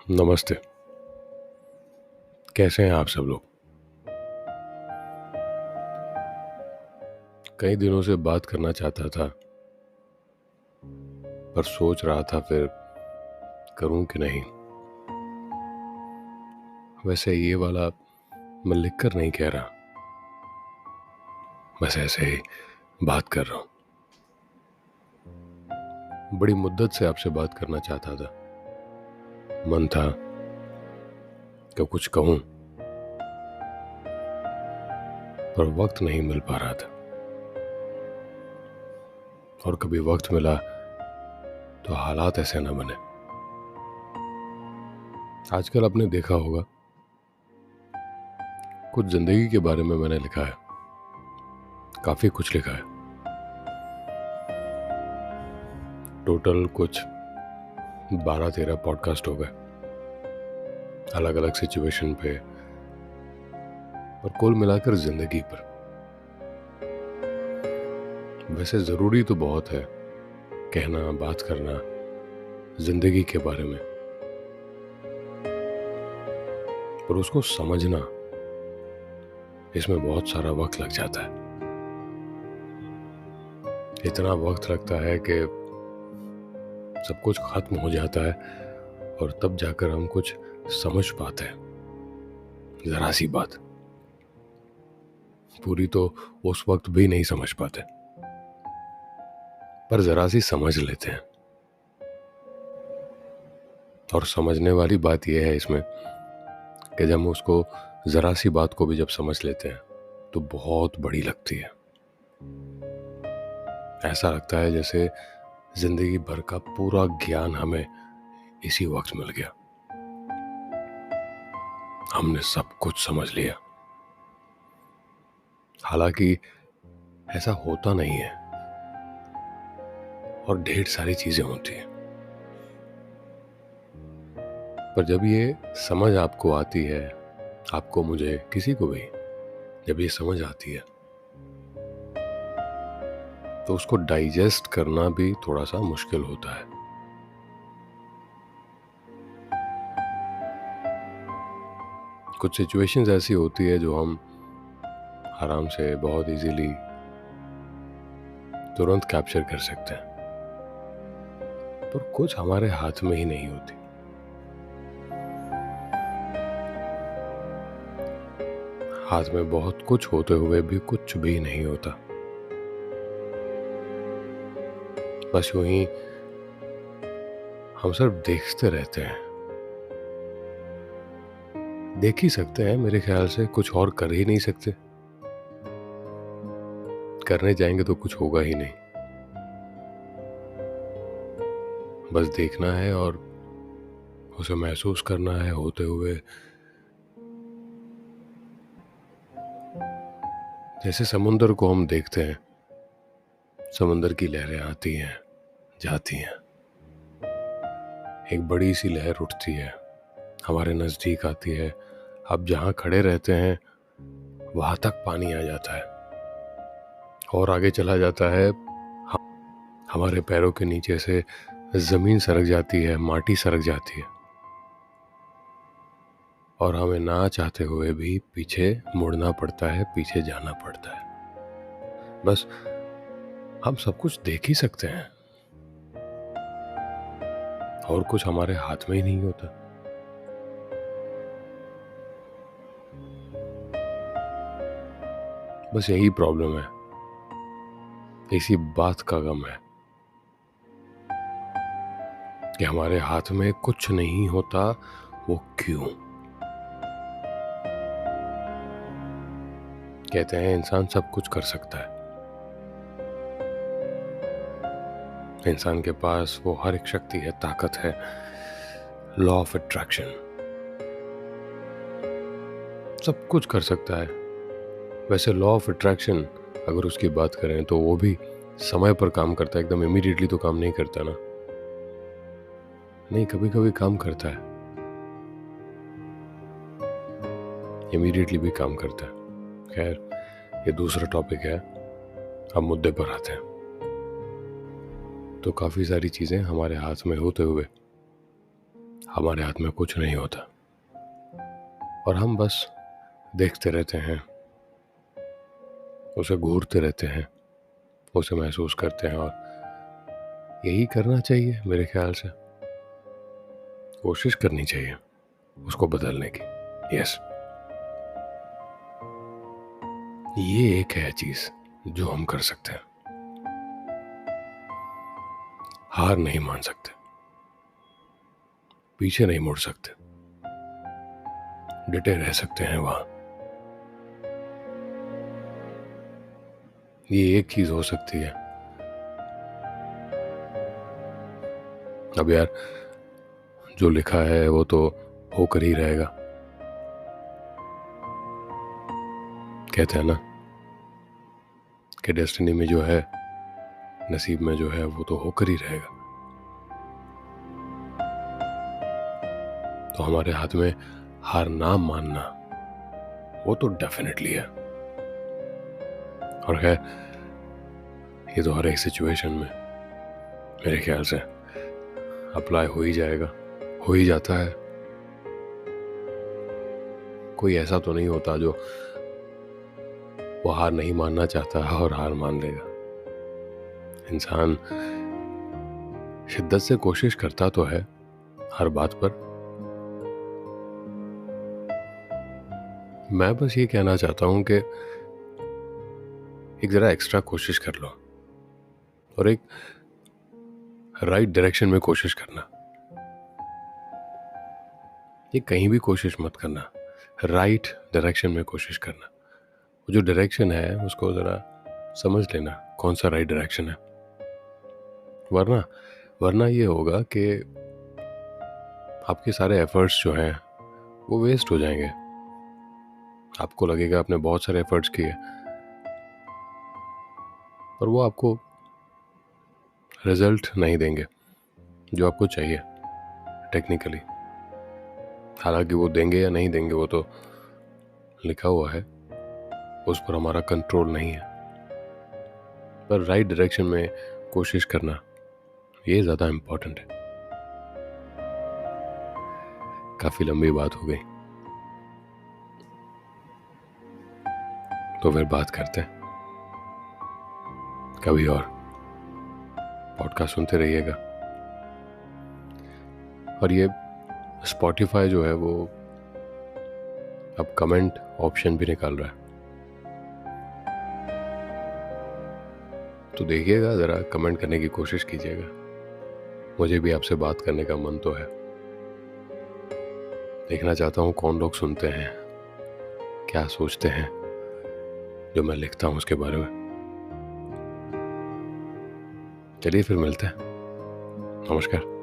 नमस्ते। कैसे हैं आप सब लोग? कई दिनों से बात करना चाहता था, पर सोच रहा था फिर करूं कि नहीं। वैसे ये वाला मैं लिख कर नहीं कह रहा, बस ऐसे ही बात कर रहा हूं। बड़ी मुद्दत से आपसे बात करना चाहता था। मन था कि कुछ कहूं, पर वक्त नहीं मिल पा रहा था। और कभी वक्त मिला तो हालात ऐसे न बने। आजकल आपने देखा होगा, कुछ जिंदगी के बारे में मैंने लिखा है, काफी कुछ लिखा है। टोटल कुछ 12-13 पॉडकास्ट हो गए, अलग अलग सिचुएशन पे, और कुल मिलाकर जिंदगी पर। वैसे जरूरी तो बहुत है कहना, बात करना जिंदगी के बारे में, पर उसको समझना, इसमें बहुत सारा वक्त लग जाता है। इतना वक्त लगता है कि सब कुछ खत्म हो जाता है और तब जाकर हम कुछ समझ पाते हैं। जरा सी बात, पूरी तो उस वक्त भी नहीं समझ पाते, पर जरा सी समझ लेते हैं। और समझने वाली बात यह है इसमें कि जब हम उसको जरा सी बात को भी जब समझ लेते हैं तो बहुत बड़ी लगती है। ऐसा लगता है जैसे जिंदगी भर का पूरा ज्ञान हमें इसी वक्त मिल गया, हमने सब कुछ समझ लिया। हालांकि ऐसा होता नहीं है, और ढेर सारी चीजें होती हैं। पर जब ये समझ आपको आती है, आपको, मुझे, किसी को भी जब ये समझ आती है, तो उसको डाइजेस्ट करना भी थोड़ा सा मुश्किल होता है। कुछ सिचुएशंस ऐसी होती है जो हम आराम से बहुत इजीली तुरंत कैप्चर कर सकते हैं, पर कुछ हमारे हाथ में ही नहीं होती। हाथ में बहुत कुछ होते हुए भी कुछ भी नहीं होता। बस यूं ही हम सिर्फ देखते रहते हैं। देख ही सकते हैं, मेरे ख्याल से कुछ और कर ही नहीं सकते। करने जाएंगे तो कुछ होगा ही नहीं। बस देखना है और उसे महसूस करना है होते हुए। जैसे समुंदर को हम देखते हैं, समुंदर की लहरें आती हैं, जाती हैं। एक बड़ी सी लहर उठती है, हमारे नजदीक आती है। अब जहां खड़े रहते हैं वहां तक पानी आ जाता है, और आगे चला जाता है। हमारे पैरों के नीचे से जमीन सरक जाती है, माटी सरक जाती है, और हमें ना चाहते हुए भी पीछे मुड़ना पड़ता है, पीछे जाना पड़ता है। बस हम सब कुछ देख ही सकते हैं, और कुछ हमारे हाथ में ही नहीं होता। बस यही प्रॉब्लम है, इसी बात का गम है कि हमारे हाथ में कुछ नहीं होता। वो क्यों? कहते हैं इंसान सब कुछ कर सकता है, इंसान के पास वो हर एक शक्ति है, ताकत है, लॉ ऑफ अट्रैक्शन, सब कुछ कर सकता है। वैसे लॉ ऑफ अट्रैक्शन अगर उसकी बात करें तो वो भी समय पर काम करता है, एकदम इमीडिएटली तो काम नहीं करता ना। नहीं, कभी कभी काम करता है, इमीडिएटली भी काम करता है। खैर, ये दूसरा टॉपिक है। अब मुद्दे पर आते हैं। तो काफ़ी सारी चीज़ें हमारे हाथ में होते हुए हमारे हाथ में कुछ नहीं होता और हम बस देखते रहते हैं, उसे घूरते रहते हैं, उसे महसूस करते हैं। और यही करना चाहिए मेरे ख्याल से। कोशिश करनी चाहिए उसको बदलने की। यस, ये एक है चीज जो हम कर सकते हैं। हार नहीं मान सकते, पीछे नहीं मुड़ सकते, डटे रह सकते हैं वहां। ये एक चीज हो सकती है। अब यार, जो लिखा है वो तो होकर ही रहेगा। कहते हैं ना कि डेस्टिनी में जो है, नसीब में जो है, वो तो होकर ही रहेगा। तो हमारे हाथ में हार ना मानना, वो तो डेफिनेटली है। और है, ये तो हर एक सिचुएशन में मेरे ख्याल से अप्लाई हो ही जाएगा, हो ही जाता है। कोई ऐसा तो नहीं होता जो वो हार नहीं मानना चाहता है और हार मान लेगा। इंसान शिद्दत से कोशिश करता तो है हर बात पर। मैं बस ये कहना चाहता हूं कि एक जरा एक्स्ट्रा कोशिश कर लो और एक राइट डायरेक्शन में कोशिश करना। ये कहीं भी कोशिश मत करना, राइट डायरेक्शन में कोशिश करना। वो जो डायरेक्शन है उसको ज़रा समझ लेना, कौन सा राइट डायरेक्शन है। वरना ये होगा कि आपके सारे एफर्ट्स जो हैं वो वेस्ट हो जाएंगे। आपको लगेगा आपने बहुत सारे एफर्ट्स किए, पर वो आपको रिजल्ट नहीं देंगे जो आपको चाहिए टेक्निकली। हालांकि वो देंगे या नहीं देंगे वो तो लिखा हुआ है, उस पर हमारा कंट्रोल नहीं है। पर राइट डायरेक्शन में कोशिश करना, ये ज़्यादा इम्पोर्टेंट है। काफ़ी लंबी बात हो गई, तो फिर बात करते हैं कभी और। पॉडकास्ट सुनते रहिएगा। और ये स्पॉटिफाई जो है वो अब कमेंट ऑप्शन भी निकाल रहा है, तो देखिएगा, ज़रा कमेंट करने की कोशिश कीजिएगा। मुझे भी आपसे बात करने का मन तो है। देखना चाहता हूँ कौन लोग सुनते हैं, क्या सोचते हैं जो मैं लिखता हूँ उसके बारे में। चलिए फिर मिलते हैं। नमस्कार।